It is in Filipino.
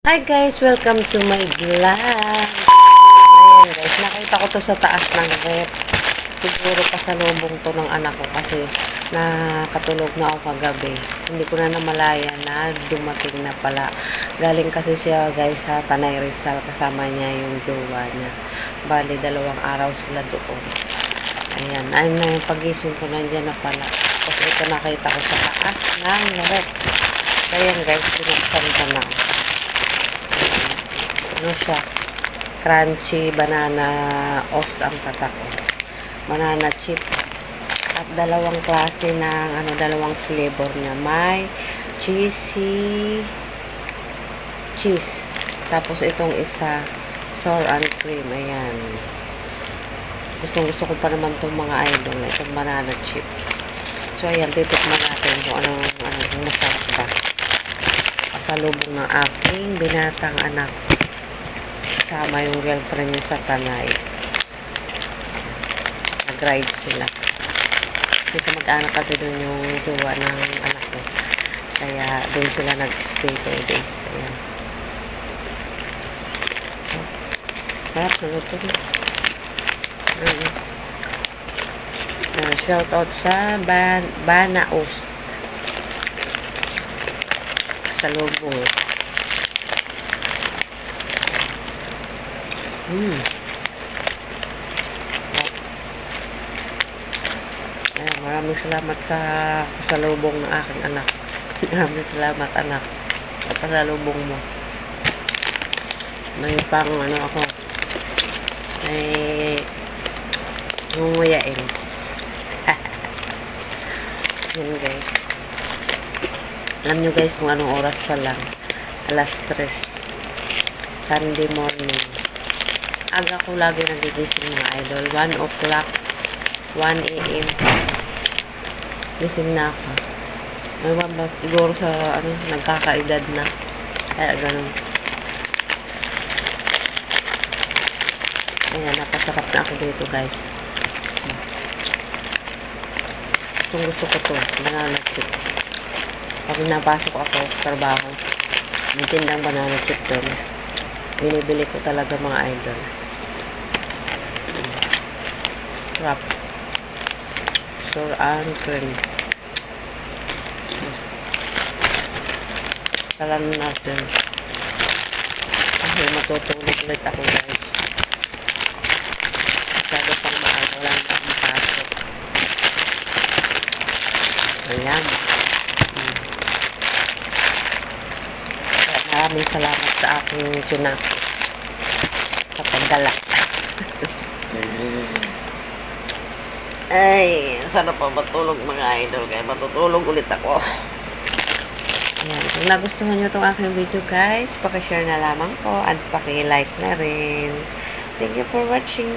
Hi guys! Welcome to my vlog! Ayan guys, nakita ko to sa taas ng rep. Siguro pasalubong to ng anak ko kasi nakatulog na ako kagabi. Hindi ko na namalaya na dumating na pala. Galing kasi siya guys sa Tanay Rizal, kasama niya yung jowa niya. Bali, 2 araw sila doon. Ayan, ayun na yung pagising ko, nandiyan na pala. Tapos ito nakita ko sa taas ng rep. Ayan guys, binuksan ko na. Ano siya, crunchy banana oast ang tatak ko, banana chip, at dalawang klase ng dalawang flavor niya, may cheesy cheese, tapos itong isa sour and cream. Ayan, gustong gusto ko pa naman itong mga idol na itong banana chip. So ayan, titikman natin kung anong masarap ba. Pasalubong ng aking binatang anak, kasama yung girlfriend niya sa Tanay. Nag-ride sila. May kamag-anak kasi doon yung jowa ng anak ko. Kaya doon sila nag-stay 2 days. Ayan. Harap na ito. Shout out sa Bana Oast. Sa lubong. Ayan, maraming salamat sa pasalubong ng aking anak. Maraming salamat anak sa pasalubong mo. May pang ako, may ngunguyain. Yun guys, alam nyo guys kung anong oras pa lang, 3:00 Sunday morning. Aga ko lagi nagigising mga idol. 1 o'clock, 1 a.m. gising na ako. May ba siguro sa nagkakaedad na. Kaya ganun. Ayan, napasarap na ako dito guys. Gusto ko to, banana chip. Pag napasok ako sa trabaho, may tindang banana chip doon. Binibili ko talaga mga idol. Wrap. Sour and cream. Talan natin. Kasi matutulog ulit ako guys. Masyado pang maaga. Wala na akong pasok. Ayan. Maraming salamat sa aking tuna sa pagdala. Ay, sarap pa matulog mga idol, kaya matutulog ulit ako. Ayan, kung nagustuhan nyo itong aking video guys, pakishare na lamang po at paki-like na rin. Thank you for watching.